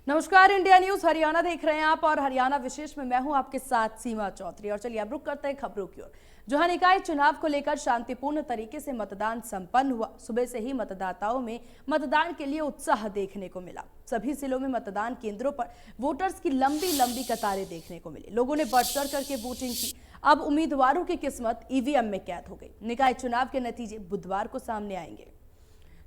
नमस्कार, India news Haryana देख रहे हैं आप और हरियाणा विशेष में मैं हूं आपके साथ सीमा चौधरी। और चलिए अब रुक करते हैं खबरों की ओर। जहां निकाय चुनाव को लेकर शांतिपूर्ण तरीके से मतदान संपन्न हुआ। सुबह से ही मतदाताओं में मतदान के लिए उत्साह देखने को मिला। सभी जिलों में मतदान केंद्रों पर वोटर्स की लंबी लंबी कतारें देखने को मिली। लोगों ने बढ़ चढ़ करके वोटिंग की। अब उम्मीदवारों की किस्मत ईवीएम में कैद हो गई। निकाय चुनाव के नतीजे बुधवार को सामने आएंगे।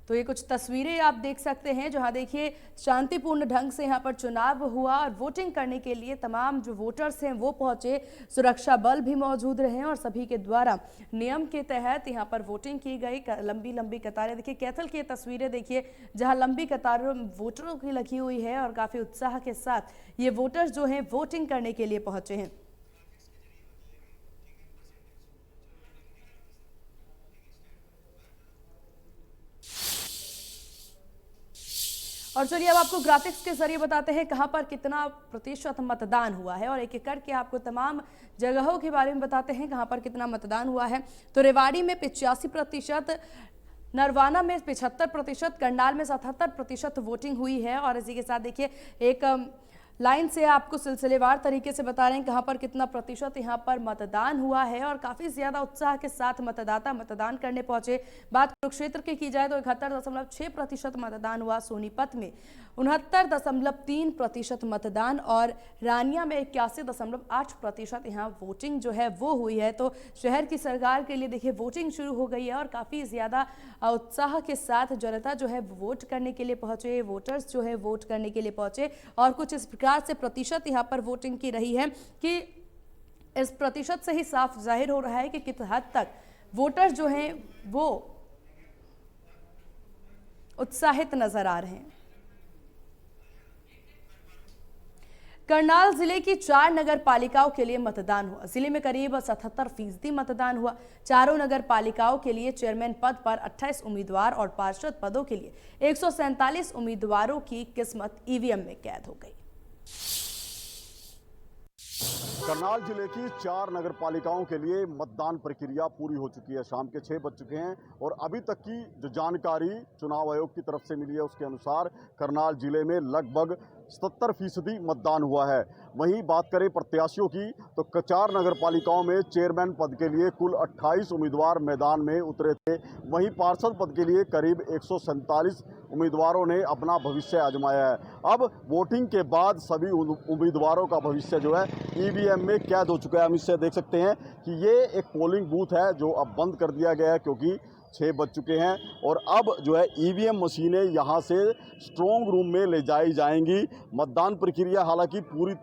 तो ये कुछ तस्वीरें आप देख सकते हैं जहां देखिए शांतिपूर्ण ढंग से यहां पर चुनाव हुआ और वोटिंग करने के लिए तमाम जो वोटर्स हैं वो पहुंचे। सुरक्षा बल भी मौजूद रहे और सभी के द्वारा नियम के तहत यहां पर वोटिंग की गई। लंबी लंबी कतारें देखिए, कैथल की तस्वीरें देखिए जहां लंबी कतारों वोटरों की लगी हुई है और काफी उत्साह के साथ ये वोटर्स जो हैं वोटिंग करने के लिए पहुंचे हैं। और चलिए अब आपको ग्राफिक्स के जरिए बताते हैं कहां पर कितना प्रतिशत मतदान हुआ है और एक एक करके आपको तमाम जगहों के बारे में बताते हैं कहां पर कितना मतदान हुआ है। तो रेवाड़ी में 85%, नरवाना में 75%, करनाल में 77% वोटिंग हुई है। और इसी के साथ देखिए एक लाइन से आपको सिलसिलेवार तरीके से बता रहे हैं कहां पर कितना प्रतिशत यहां पर मतदान हुआ है और काफी ज्यादा उत्साह के साथ मतदाता मतदान करने पहुंचे। बात कुरुक्षेत्र की जाए तो 71.6% मतदान हुआ। सोनीपत में 69.3% मतदान और रानिया में 81.8% यहाँ वोटिंग जो है वो हुई है। तो शहर की सरकार के लिए देखिए वोटिंग शुरू हो गई है और काफ़ी ज़्यादा उत्साह के साथ जनता जो है वोट करने के लिए पहुँचे, वोटर्स जो है वोट करने के लिए पहुँचे। और कुछ इस प्रकार से प्रतिशत यहाँ पर वोटिंग की रही है कि इस प्रतिशत से ही साफ जाहिर हो रहा है कि किस हद तक वोटर्स जो हैं वो उत्साहित नजर आ रहे हैं। करनाल जिले की 4 नगर पालिकाओं के लिए मतदान हुआ। जिले में करीब 77% मतदान हुआ। चारों नगर पालिकाओं के लिए चेयरमैन पद पर 28 उम्मीदवार और पार्षद पदों के लिए 147 उम्मीदवारों की किस्मत ईवीएम में कैद हो गई। करनाल जिले की 4 नगर पालिकाओं के लिए मतदान प्रक्रिया पूरी हो चुकी है। शाम के 6 बज चुके हैं और अभी तक की जो जानकारी चुनाव आयोग की तरफ से मिली है उसके अनुसार करनाल जिले में लगभग 77% मतदान हुआ है। वहीं बात करें प्रत्याशियों की तो 4 नगर पालिकाओं में चेयरमैन पद के लिए कुल 28 उम्मीदवार मैदान में उतरे थे। वहीं पार्षद पद के लिए करीब 147 उम्मीदवारों ने अपना भविष्य आजमाया है। अब वोटिंग के बाद सभी उम्मीदवारों का भविष्य जो है ईवीएम में कैद हो चुका है। हम इससे देख सकते हैं कि ये एक पोलिंग बूथ है जो अब बंद कर दिया गया है क्योंकि 6 बज चुके हैं और अब जो है ईवीएम मशीनें यहाँ से स्ट्रॉन्ग रूम में ले जाई जाएंगी। मतदान प्रक्रिया हालांकि पूरी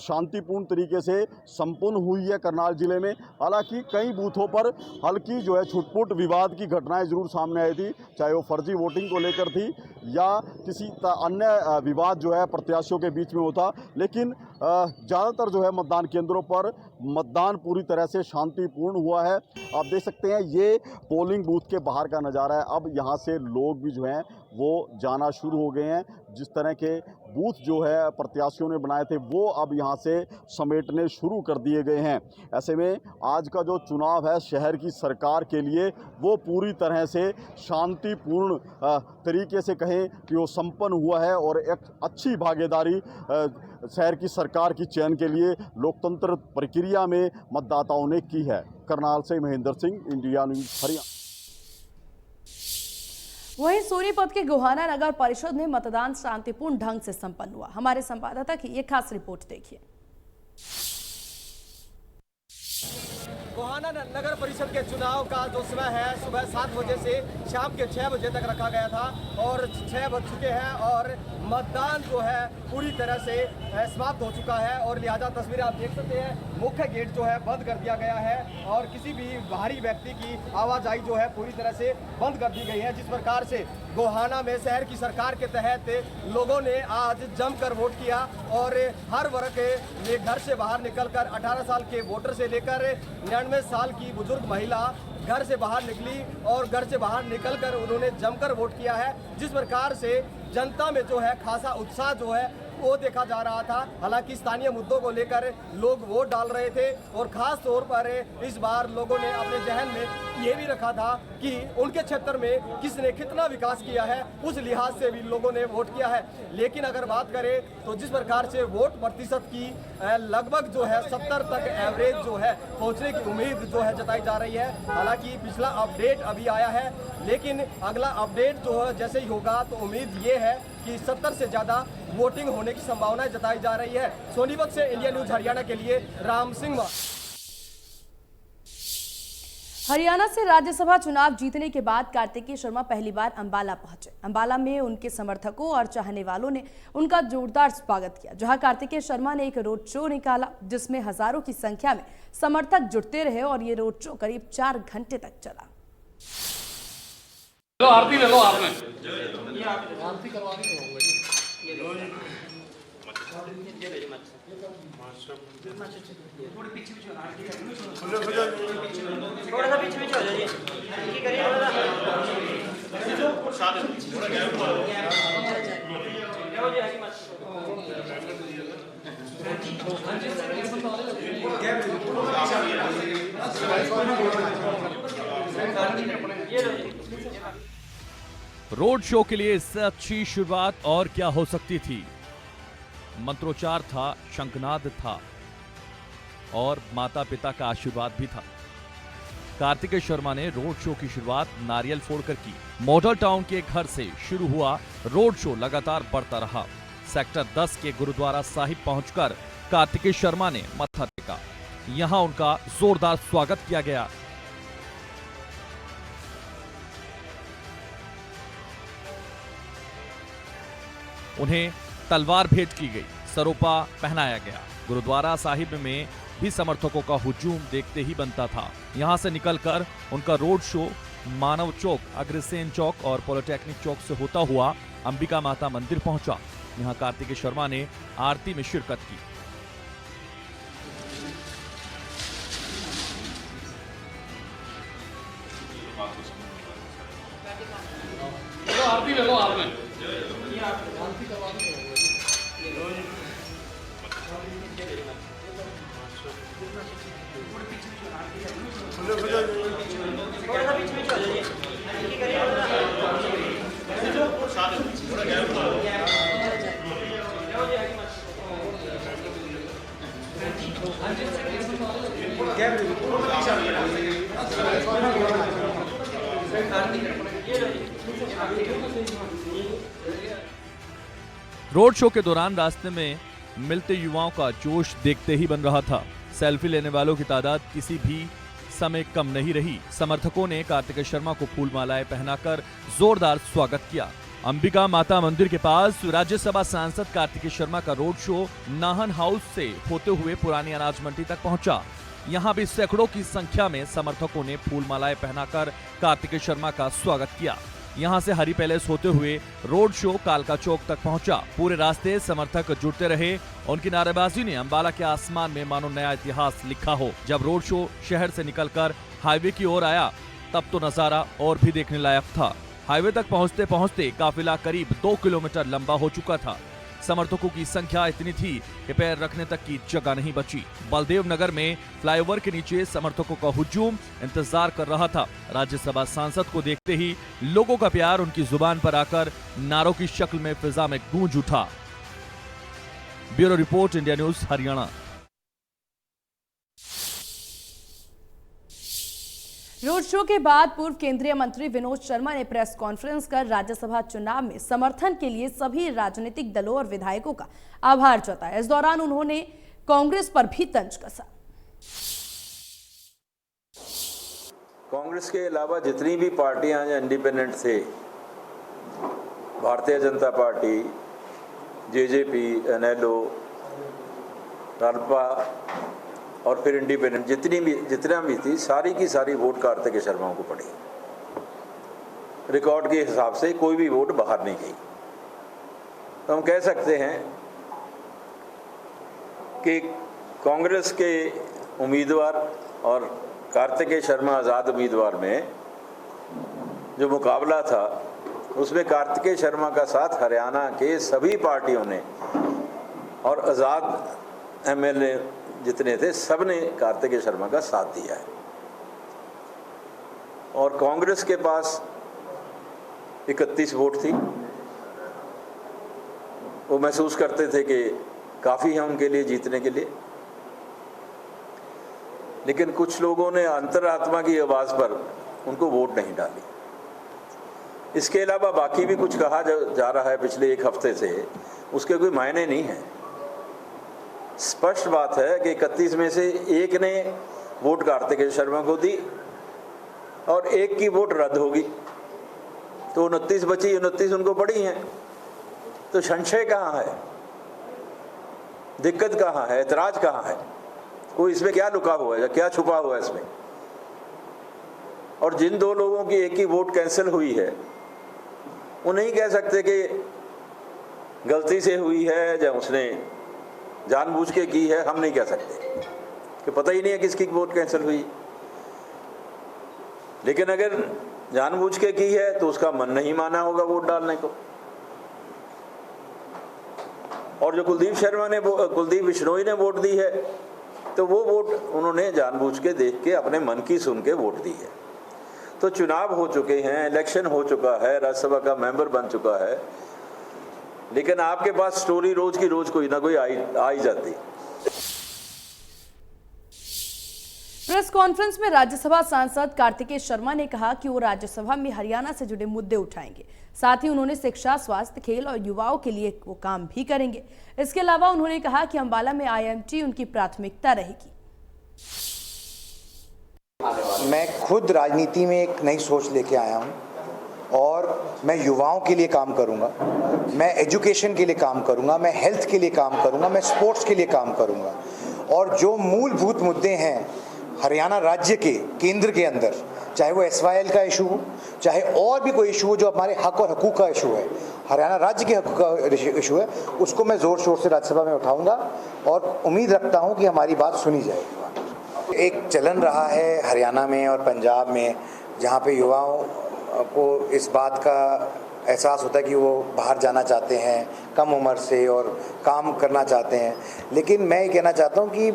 शांतिपूर्ण तरीके से संपन्न हुई है करनाल जिले में। हालांकि कई बूथों पर हल्की जो है छुटपुट विवाद की घटनाएं जरूर सामने आई थी, चाहे वो फर्जी वोटिंग को लेकर थी या किसी अन्य विवाद जो है प्रत्याशियों के बीच में होता। लेकिन ज़्यादातर जो है मतदान केंद्रों पर मतदान पूरी तरह से शांतिपूर्ण हुआ है। आप देख सकते हैं ये पोलिंग बूथ के बाहर का नज़ारा है। अब यहाँ से लोग भी जो हैं वो जाना शुरू हो गए हैं। जिस तरह के बूथ जो है प्रत्याशियों ने बनाए थे वो अब यहाँ से समेटने शुरू कर दिए गए हैं। ऐसे में आज का जो चुनाव है शहर की सरकार के लिए वो पूरी तरह से शांतिपूर्ण तरीके से कहें कि वो संपन्न हुआ है और एक अच्छी भागीदारी शहर की सरकार की चयन के लिए लोकतंत्र प्रक्रिया में मतदाताओं ने की है। करनाल से महेंद्र सिंह, इंडिया न्यूज हरियाणा। वहीं सोनीपत के गोहाना नगर परिषद में मतदान शांतिपूर्ण ढंग से संपन्न हुआ। हमारे संवाददाता की ये खास रिपोर्ट देखिए। गोहाना नगर परिषद के चुनाव का जो समय है सुबह 7 बजे से शाम के 6 बजे तक रखा गया था और 6 बज चुके हैं और मतदान जो है पूरी तरह से समाप्त हो चुका है। और लिहाजा तस्वीरें आप देख सकते हैं, मुख्य गेट जो है बंद कर दिया गया है और किसी भी बाहरी व्यक्ति की आवाजाही जो है पूरी तरह से बंद कर दी गई है। जिस प्रकार से गोहाना में शहर की सरकार के तहत लोगों ने आज जमकर वोट किया और हर वर्ग के घर से बाहर निकलकर 18 साल के वोटर से लेकर 99 साल की बुजुर्ग महिला घर से बाहर निकली और घर से बाहर निकलकर उन्होंने जमकर वोट किया है। जिस प्रकार से जनता में जो है खासा उत्साह जो है वो देखा जा रहा था। हालांकि स्थानीय मुद्दों को लेकर लोग वोट डाल रहे थे और खास तौर पर इस बार लोगों ने अपने जहन में ये भी रखा था कि उनके क्षेत्र में किसने कितना विकास किया है, उस लिहाज से भी लोगों ने वोट किया है। लेकिन अगर बात करें तो जिस प्रकार से वोट प्रतिशत की लगभग जो है 70 तक एवरेज जो है पहुंचने की उम्मीद जो है जताई जा रही है। हालांकि पिछला अपडेट अभी आया है, लेकिन अगला अपडेट जो है जैसे ही होगा तो उम्मीद ये है कि 70 से ज़्यादा वोटिंग होने की संभावनाएं जताई जा रही है। सोनीपत से इंडिया न्यूज हरियाणा के लिए राम सिंह। हरियाणा से राज्यसभा चुनाव जीतने के बाद कार्तिकेय शर्मा पहली बार अंबाला पहुंचे। अंबाला में उनके समर्थकों और चाहने वालों ने उनका जोरदार स्वागत किया, जहां कार्तिकेय शर्मा ने एक रोड शो निकाला जिसमें हजारों की संख्या में समर्थक जुटते रहे और ये रोड शो करीब 4 घंटे तक चला। लो आरती ले लो आपने आरती करवानी थोड़ा सा पीछे हो जाइए। रोड शो के लिए इससे अच्छी शुरुआत और क्या हो सकती थी। मंत्रोच्चार था, शंखनाद था और माता पिता का आशीर्वाद भी था। कार्तिकेय शर्मा ने रोड शो की शुरुआत नारियल फोड़कर की। मॉडल टाउन के घर से शुरू हुआ रोड शो लगातार बढ़ता रहा। सेक्टर 10 के गुरुद्वारा साहिब पहुंचकर कार्तिकेय शर्मा ने मत्था टेका। यहां उनका जोरदार स्वागत किया गया। उन्हें तलवार भेंट की गई, सरोपा पहनाया गया। गुरुद्वारा साहिब में भी समर्थकों का हुजूम देखते ही बनता था। यहां से निकलकर उनका रोड शो मानव चौक, अग्रसेन चौक और पॉलिटेक्निक चौक से होता हुआ अंबिका माता मंदिर पहुंचा। यहां कार्तिकेय शर्मा ने आरती में शिरकत की। आरती ले लो आपने आरती करवानी थोड़ा सा पीछे हो जाइए। रोड शो के दौरान रास्ते में मिलते युवाओं का जोश देखते ही बन रहा था। सेल्फी लेने वालों की तादाद किसी भी समय कम नहीं रही। समर्थकों ने कार्तिकेय शर्मा को फूल मालाएं पहनाकर जोरदार स्वागत किया। अंबिका माता मंदिर के पास राज्यसभा सांसद कार्तिकेय शर्मा का रोड शो नाहन हाउस से होते हुए पुरानी अनाज मंडी तक पहुंचा। यहां भी सैकड़ों की संख्या में समर्थकों ने फूल मालाएं पहनाकर कार्तिकेय शर्मा का स्वागत किया। यहां से हरी पैलेस होते हुए रोड शो कालका चौक तक पहुंचा। पूरे रास्ते समर्थक जुटते रहे। उनकी नारेबाजी ने अंबाला के आसमान में मानो नया इतिहास लिखा हो। जब रोड शो शहर से निकलकर हाईवे की ओर आया तब तो नजारा और भी देखने लायक था। हाईवे तक पहुंचते पहुंचते काफिला करीब 2 किलोमीटर लंबा हो चुका था। समर्थकों की संख्या इतनी थी कि पैर रखने तक की जगह नहीं बची। बलदेव नगर में फ्लाईओवर के नीचे समर्थकों का हुजूम इंतजार कर रहा था। राज्यसभा सांसद को देखते ही लोगों का प्यार उनकी जुबान पर आकर नारों की शक्ल में फिजा में गूंज उठा। Bureau report, India news Haryana. Road show के बाद पूर्व केंद्रीय मंत्री विनोद शर्मा ने प्रेस कॉन्फ्रेंस कर राज्यसभा चुनाव में समर्थन के लिए सभी राजनीतिक दलों और विधायकों का आभार जताया। इस दौरान उन्होंने कांग्रेस पर भी तंज कसा। कांग्रेस के अलावा जितनी भी पार्टियां इंडिपेंडेंट थे, Bharatiya Janata party, JJP, NLO, रालोपा और फिर इंडिपेंडेंट जितना भी थी, सारी की सारी वोट कार्तिकेय शर्मा को पड़ी। रिकॉर्ड के हिसाब से कोई भी वोट बाहर नहीं गई। तो हम कह सकते हैं कि कांग्रेस के उम्मीदवार और कार्तिकेय शर्मा आज़ाद उम्मीदवार में जो मुकाबला था उसमें कार्तिकेय शर्मा का साथ हरियाणा के सभी पार्टियों ने और आज़ाद एमएलए जितने थे सब ने कार्तिकेय शर्मा का साथ दिया है। और कांग्रेस के पास 31 वोट थी। वो महसूस करते थे कि काफ़ी है उनके लिए जीतने के लिए, लेकिन कुछ लोगों ने अंतरात्मा की आवाज़ पर उनको वोट नहीं डाली। इसके अलावा बाकी भी कुछ कहा जा रहा है पिछले एक हफ्ते से, उसके कोई मायने नहीं है। स्पष्ट बात है कि 31 में से एक ने वोट कार्तिकेय शर्मा को दी और एक की वोट रद्द होगी, तो 29 बची, 29 उनको पड़ी हैं। तो संशय कहाँ है, दिक्कत कहाँ है, ऐतराज कहाँ है? कोई इसमें क्या लुका हुआ है या क्या छुपा हुआ है इसमें? और जिन दो लोगों की एक ही वोट कैंसिल हुई है, वो नहीं कह सकते कि गलती से हुई है या उसने जानबूझ के की है। हम नहीं कह सकते कि पता ही नहीं है किसकी वोट कैंसिल हुई। लेकिन अगर जानबूझ के की है तो उसका मन नहीं माना होगा वोट डालने को। और जो कुलदीप बिश्नोई ने वोट दी है, तो वो वोट उन्होंने जानबूझ के देख के अपने मन की सुन के वोट दी है। तो चुनाव हो चुके हैं, इलेक्शन हो चुका है, राज्यसभा का मेंबर बन चुका है, लेकिन आपके पास स्टोरी रोज की रोज कोई ना कोई आई जाती। प्रेस कॉन्फ्रेंस में राज्यसभा सांसद कार्तिकेय शर्मा ने कहा कि वो राज्यसभा में हरियाणा से जुड़े मुद्दे उठाएंगे। साथ ही उन्होंने शिक्षा, स्वास्थ्य, खेल और युवाओं के लिए वो काम भी करेंगे। इसके अलावा उन्होंने कहा कि अंबाला में IMT उनकी प्राथमिकता रहेगी। मैं खुद राजनीति में एक नई सोच लेके आया हूं और मैं युवाओं के लिए काम करूंगा, मैं एजुकेशन के लिए काम करूंगा, मैं हेल्थ के लिए काम करूंगा, मैं स्पोर्ट्स के लिए काम करूंगा। और जो मूलभूत मुद्दे हैं हरियाणा राज्य के केंद्र के अंदर, चाहे वो SYL का इशू हो, चाहे और भी कोई इशू हो जो हमारे हक और हकूक़ का इशू है, हरियाणा राज्य के हक का इशू है, उसको मैं ज़ोर शोर से राज्यसभा में उठाऊंगा और उम्मीद रखता हूं कि हमारी बात सुनी जाएगी। एक चलन रहा है हरियाणा में और पंजाब में जहां पे युवाओं को इस बात का एहसास होता है कि वो बाहर जाना चाहते हैं कम उम्र से और काम करना चाहते हैं। लेकिन मैं ये कहना चाहता हूं कि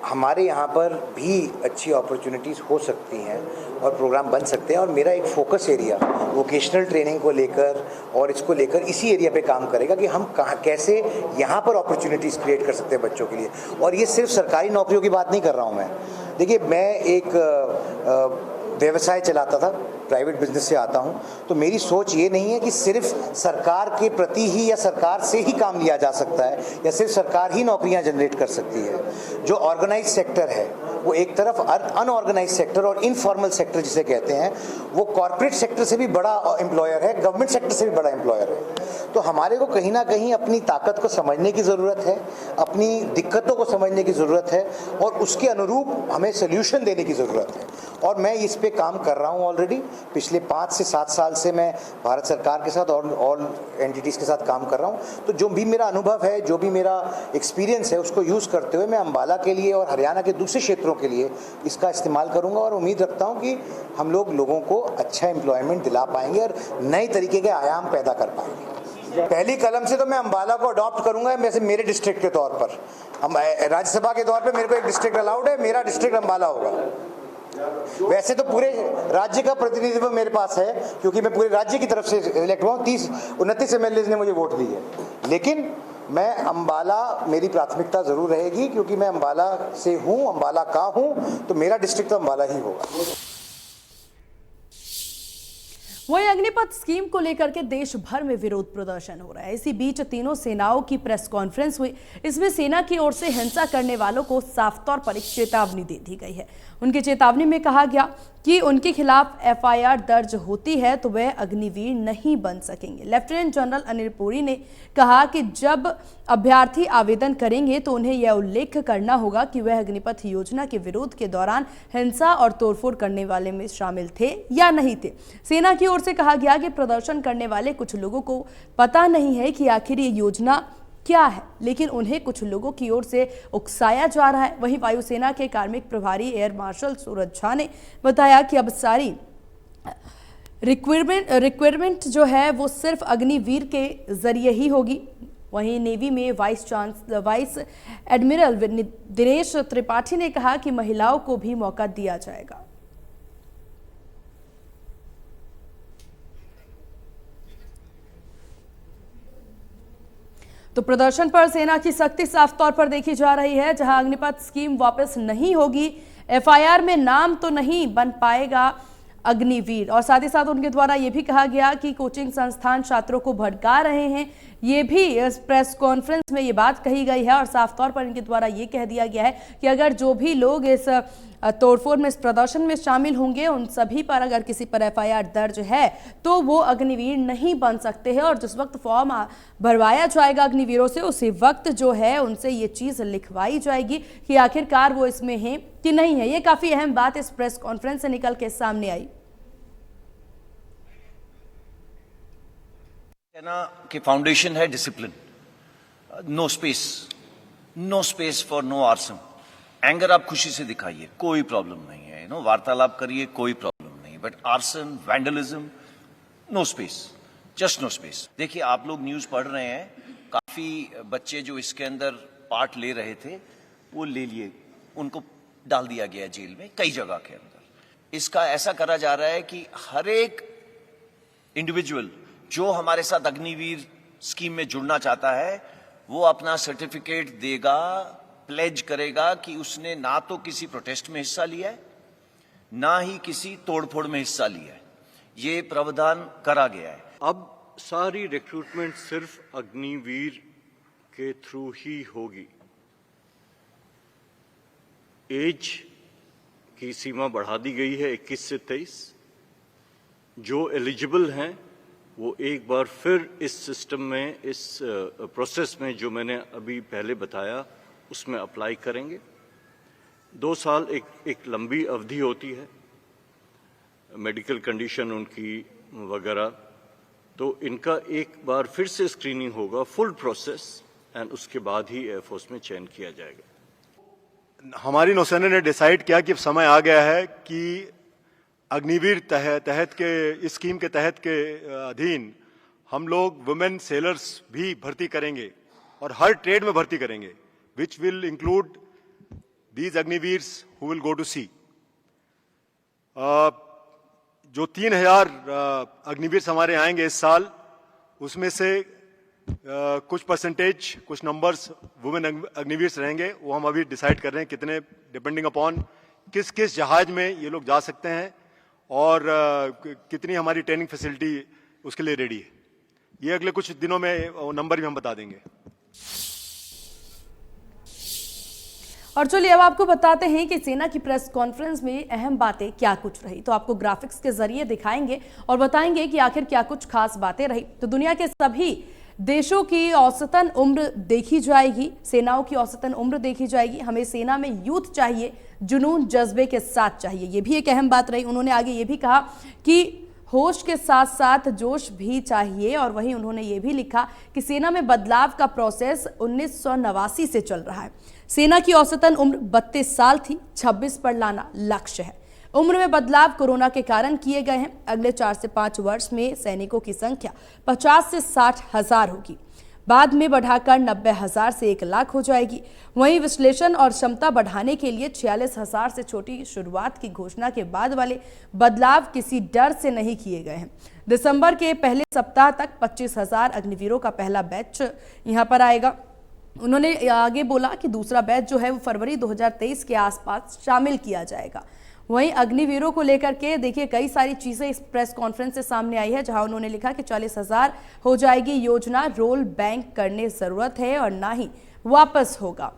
हमारे यहाँ पर भी अच्छी अपॉर्चुनिटीज़ हो सकती हैं और प्रोग्राम बन सकते हैं। और मेरा एक फोकस एरिया वोकेशनल ट्रेनिंग को लेकर और इसको लेकर इसी एरिया पे काम करेगा कि हम कहाँ कैसे यहाँ पर अपॉर्चुनिटीज़ क्रिएट कर सकते हैं बच्चों के लिए। और ये सिर्फ सरकारी नौकरियों की बात नहीं कर रहा हूँ मैं। देखिए, मैं एक व्यवसाय चलाता था, प्राइवेट बिजनेस से आता हूं, तो मेरी सोच ये नहीं है कि सिर्फ सरकार के प्रति ही या सरकार से ही काम लिया जा सकता है या सिर्फ सरकार ही नौकरियां जनरेट कर सकती है। जो ऑर्गेनाइज सेक्टर है वो एक तरफ, अनऑर्गेनाइज सेक्टर और इनफॉर्मल सेक्टर जिसे कहते हैं, वो कॉर्पोरेट सेक्टर से भी बड़ा एम्प्लॉयर है, गवर्नमेंट सेक्टर से भी बड़ा एम्प्लॉयर है। तो हमारे को कहीं ना कहीं अपनी ताकत को समझने की ज़रूरत है, अपनी दिक्कतों को समझने की ज़रूरत है और उसके अनुरूप हमें सोल्यूशन देने की ज़रूरत है। और मैं इस पे काम कर रहा हूँ ऑलरेडी। पिछले 5 से 7 साल से मैं भारत सरकार के साथ और ऑल एंटिटीज़ के साथ काम कर रहा हूँ। तो जो भी मेरा अनुभव है, जो भी मेरा एक्सपीरियंस है, उसको यूज़ करते हुए मैं अंबाला के लिए और हरियाणा के दूसरे क्षेत्रों के लिए इसका इस्तेमाल करूँगा और उम्मीद रखता हूँ कि हम लोगों को अच्छा एम्प्लॉयमेंट दिला पाएंगे और नए तरीके के आयाम पैदा कर पाएंगे। पहली कलम से तो मैं अंबाला को अडॉप्ट करूँगा वैसे मेरे डिस्ट्रिक्ट के तौर पर। हम राज्यसभा के तौर पर मेरे को एक डिस्ट्रिक्ट अलाउड है, मेरा डिस्ट्रिक्ट अंबाला होगा। वैसे तो पूरे राज्य का प्रतिनिधित्व मेरे पास है क्योंकि मैं पूरे राज्य की तरफ से इलेक्ट हुआ हूँ। 29 MLAs ने मुझे वोट दी है, लेकिन मैं अंबाला मेरी प्राथमिकता जरूर रहेगी क्योंकि मैं अंबाला से हूँ, अंबाला का हूँ, तो मेरा डिस्ट्रिक्ट तो अंबाला ही होगा। वहीं अग्निपथ स्कीम को लेकर के देश भर में विरोध प्रदर्शन हो रहा है। इसी बीच तीनों सेनाओं की प्रेस कॉन्फ्रेंस हुई। इसमें सेना की ओर से हिंसा करने वालों को साफ तौर पर एक चेतावनी दे दी गई है। उनकी चेतावनी में कहा गया कि उनके खिलाफ FIR दर्ज होती है तो वह अग्निवीर नहीं बन सकेंगे। लेफ्टिनेंट जनरल अनिल पुरी ने कहा कि जब अभ्यर्थी आवेदन करेंगे तो उन्हें यह उल्लेख करना होगा कि वह अग्निपथ योजना के विरोध के दौरान हिंसा और तोड़फोड़ करने वाले में शामिल थे या नहीं थे। सेना की ओर से कहा गया कि प्रदर्शन करने वाले कुछ लोगों को पता नहीं है कि आखिर ये योजना क्या है, लेकिन उन्हें कुछ लोगों की ओर से उकसाया जा रहा है। वहीं वायुसेना के कार्मिक प्रभारी एयर मार्शल सूरज झा ने बताया कि अब सारी रिक्वायरमेंट जो है वो सिर्फ अग्निवीर के जरिए ही होगी। वहीं नेवी में वाइस एडमिरल दिनेश त्रिपाठी ने कहा कि महिलाओं को भी मौका दिया जाएगा। तो प्रदर्शन पर सेना की सख्ती साफ तौर पर देखी जा रही है। जहां अग्निपथ स्कीम वापस नहीं होगी, एफआईआर में नाम तो नहीं बन पाएगा अग्निवीर, और साथ ही साथ उनके द्वारा यह भी कहा गया कि कोचिंग संस्थान छात्रों को भड़का रहे हैं। ये भी इस प्रेस कॉन्फ्रेंस में ये बात कही गई है और साफ तौर पर इनके द्वारा ये कह दिया गया है कि अगर जो भी लोग इस तोड़फोड़ में, इस प्रदर्शन में शामिल होंगे, उन सभी पर अगर किसी पर एफआईआर दर्ज है तो वो अग्निवीर नहीं बन सकते हैं। और जिस वक्त फॉर्म भरवाया जाएगा अग्निवीरों से, उसी वक्त जो है उनसे ये चीज लिखवाई जाएगी कि आखिरकार वो इसमें हैं कि नहीं है। ये काफी अहम बात इस प्रेस कॉन्फ्रेंस से निकल के सामने आई। सेना की फाउंडेशन है discipline, no space for no arson. Anger आप खुशी से दिखाइए, कोई प्रॉब्लम नहीं है, वार्तालाप करिए, कोई प्रॉब्लम नहीं, but arson, vandalism, no space, just no space. देखिए, आप लोग न्यूज पढ़ रहे हैं, काफी बच्चे जो इसके अंदर पार्ट ले रहे थे वो ले लिए, उनको डाल दिया गया जेल में कई जगह के अंदर। इसका ऐसा करा जा रहा है कि हर एक इंडिविजुअल जो हमारे साथ अग्निवीर स्कीम में जुड़ना चाहता है वो अपना सर्टिफिकेट देगा, प्लेज करेगा कि उसने ना तो किसी प्रोटेस्ट में हिस्सा लिया है, ना ही किसी तोड़फोड़ में हिस्सा लिया है। ये प्रावधान करा गया है। अब सारी रिक्रूटमेंट सिर्फ अग्निवीर के थ्रू ही होगी। एज की सीमा बढ़ा दी गई है 21 से 23। जो एलिजिबल हैं वो एक बार फिर इस सिस्टम में, इस प्रोसेस में जो मैंने अभी पहले बताया उसमें अप्लाई करेंगे। 2 साल एक लंबी अवधि होती है, मेडिकल कंडीशन उनकी वगैरह, तो इनका एक बार फिर से स्क्रीनिंग होगा, फुल प्रोसेस, एंड उसके बाद ही एयरफोर्स में चयन किया जाएगा। हमारी नौसेना ने डिसाइड किया कि समय आ गया है कि अग्निवीर तहत के इस स्कीम के तहत के अधीन हम लोग वुमेन सेलर्स भी भर्ती करेंगे और हर ट्रेड में भर्ती करेंगे, which will include these Agniveers who will go to sea. जो 3000 अग्निवीर्स हमारे आएंगे इस साल, उसमें से कुछ परसेंटेज, कुछ नंबर्स वुमेन अग्निवीर्स रहेंगे। वो हम अभी डिसाइड कर रहे हैं कितने, डिपेंडिंग अपॉन किस किस जहाज में ये लोग जा सकते हैं और कितनी हमारी ट्रेनिंग फैसिलिटी उसके लिए रेडी है। ये अगले कुछ दिनों में नंबर भी हम बता देंगे। और चलिए अब आपको बताते हैं कि सेना की प्रेस कॉन्फ्रेंस में अहम बातें क्या कुछ रही। तो आपको ग्राफिक्स के जरिए दिखाएंगे और बताएंगे कि आखिर क्या कुछ खास बातें रही। तो दुनिया के सभी देशों की औसतन उम्र देखी जाएगी, सेनाओं की औसतन उम्र देखी जाएगी। हमें सेना में यूथ चाहिए, जुनून जज्बे के साथ चाहिए, ये भी एक अहम बात रही। उन्होंने आगे ये भी कहा कि होश के साथ साथ जोश भी चाहिए, और वहीं उन्होंने ये भी लिखा कि सेना में बदलाव का प्रोसेस 1989 से चल रहा है। सेना की औसतन उम्र 32 साल थी, 26 पर लाना लक्ष्य है। उम्र में बदलाव कोरोना के कारण किए गए हैं। अगले 4 से 5 वर्ष में सैनिकों की संख्या 50 से 60 हजार होगी, बाद में बढ़ाकर 90 हजार से 1 लाख हो जाएगी। वहीं विश्लेषण और क्षमता बढ़ाने के लिए 46 हजार से छोटी शुरुआत की घोषणा के बाद वाले बदलाव किसी डर से नहीं किए गए हैं। दिसंबर के पहले सप्ताह तक 25 हजार अग्निवीरों का पहला बैच यहां पर आएगा। उन्होंने आगे बोला कि दूसरा बैच जो है वो फरवरी 2023 के आसपास शामिल किया जाएगा। वहीं अग्निवीरों को लेकर के देखिए कई सारी चीजें इस प्रेस कॉन्फ्रेंस से सामने आई है, जहां उन्होंने लिखा कि 40 हजार हो जाएगी योजना, रोल बैंक करने जरूरत है और ना ही वापस होगा।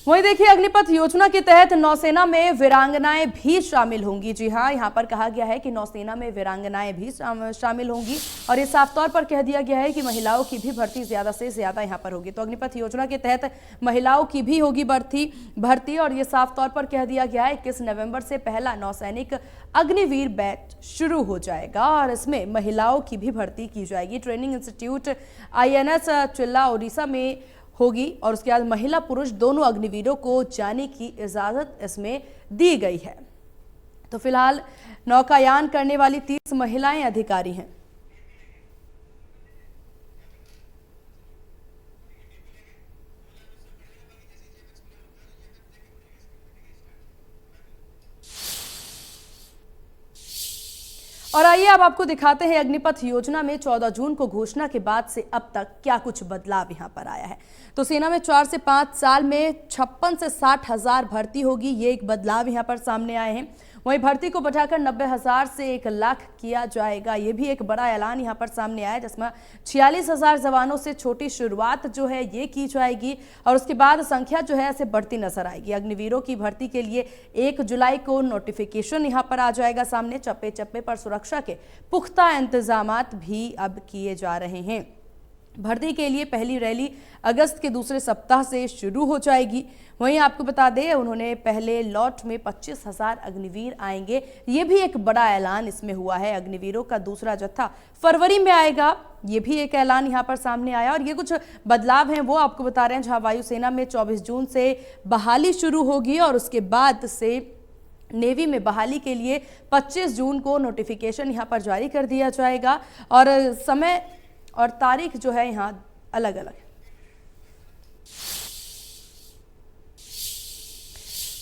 वहीं देखिए अग्निपथ योजना के तहत नौसेना में वीरांगनाएं भी शामिल होंगी। जी हां, यहां पर कहा गया है कि नौसेना में वीरांगनाएं भी शामिल होंगी और ये साफ तौर पर कह दिया गया है कि महिलाओं की भी भर्ती ज्यादा से ज्यादा यहां पर होगी। तो अग्निपथ योजना के तहत महिलाओं की भी होगी भर्ती और ये साफ तौर पर कह दिया गया है 21 नवंबर से पहला नौसैनिक अग्निवीर बैच शुरू हो जाएगा और इसमें महिलाओं की भी भर्ती की जाएगी। ट्रेनिंग इंस्टीट्यूट INS चिल्ला ओडिशा में होगी और उसके बाद महिला पुरुष दोनों अग्निवीरों को जाने की इजाजत इसमें दी गई है। तो फिलहाल नौकायान करने वाली 30 महिलाएं अधिकारी हैं। और आइए अब आपको दिखाते हैं अग्निपथ योजना में 14 जून को घोषणा के बाद से अब तक क्या कुछ बदलाव यहां पर आया है। तो सेना में 4 से 5 साल में 56 से 60 हजार भर्ती होगी, ये एक बदलाव यहां पर सामने आए हैं। वहीं भर्ती को बढ़ाकर 90,000 से 1 लाख किया जाएगा, ये भी एक बड़ा ऐलान यहां पर सामने आया, जिसमें 46,000 जवानों से छोटी शुरुआत जो है ये की जाएगी और उसके बाद संख्या जो है ऐसे बढ़ती नजर आएगी। अग्निवीरों की भर्ती के लिए 1 जुलाई को नोटिफिकेशन यहां पर आ जाएगा सामने। चप्पे चप्पे पर सुरक्षा के पुख्ता इंतजामात भी अब किए जा रहे हैं। भर्ती के लिए पहली रैली अगस्त के दूसरे सप्ताह से शुरू हो जाएगी। वहीं आपको बता दें, उन्होंने पहले लॉट में 25,000 अग्निवीर आएंगे, ये भी एक बड़ा ऐलान इसमें हुआ है। अग्निवीरों का दूसरा जत्था फरवरी में आएगा, ये भी एक ऐलान यहां पर सामने आया। और ये कुछ बदलाव हैं वो आपको बता रहे हैं, जहां वायुसेना में 24 जून से बहाली शुरू होगी और उसके बाद से नेवी में बहाली के लिए 25 जून को नोटिफिकेशन यहां पर जारी कर दिया जाएगा और समय और तारीख जो है यहां अलग अलग है।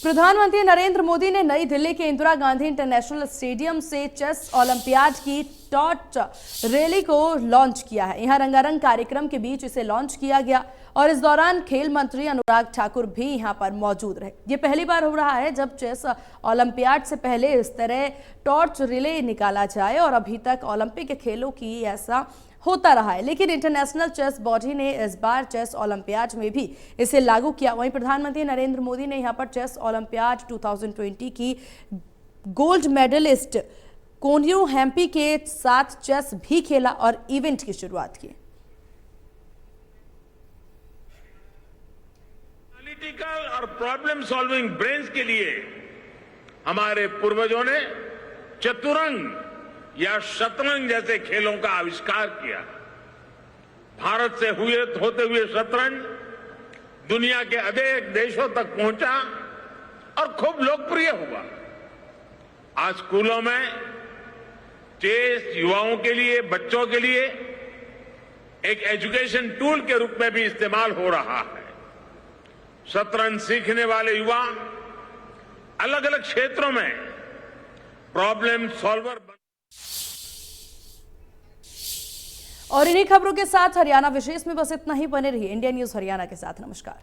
प्रधानमंत्री नरेंद्र मोदी ने नई दिल्ली के इंदिरा गांधी इंटरनेशनल स्टेडियम से चेस ओलंपियाड की टॉर्च रैली को लॉन्च किया है। यहां रंगारंग कार्यक्रम के बीच इसे लॉन्च किया गया और इस दौरान खेल मंत्री अनुराग ठाकुर भी यहां पर मौजूद रहे। ये पहली बार हो रहा है जब चेस ओलंपियाड से पहले इस तरह टॉर्च रिले निकाला जाए और अभी तक ओलंपिक खेलों की ऐसा होता रहा है, लेकिन इंटरनेशनल चेस बॉडी ने इस बार चेस ओलंपियाड में भी इसे लागू किया। वहीं प्रधानमंत्री नरेंद्र मोदी ने यहां पर चेस ओलंपियाड 2020 की गोल्ड मेडलिस्ट कोनियो हैम्पी के साथ चेस भी खेला और इवेंट की शुरुआत की। एनालिटिकल और प्रॉब्लम सॉल्विंग ब्रेन्स के लिए हमारे पूर्वजों ने चतुरंग या शतरंज जैसे खेलों का आविष्कार किया। भारत से होते हुए शतरंज दुनिया के अनेक देशों तक पहुंचा और खूब लोकप्रिय हुआ। आज स्कूलों में चेस युवाओं के लिए, बच्चों के लिए एक एजुकेशन टूल के रूप में भी इस्तेमाल हो रहा है। शतरंज सीखने वाले युवा अलग अलग क्षेत्रों में प्रॉब्लम सॉल्वर और इन्हीं खबरों के साथ हरियाणा विशेष में बस इतना ही। बने रहिए इंडिया न्यूज हरियाणा के साथ। नमस्कार।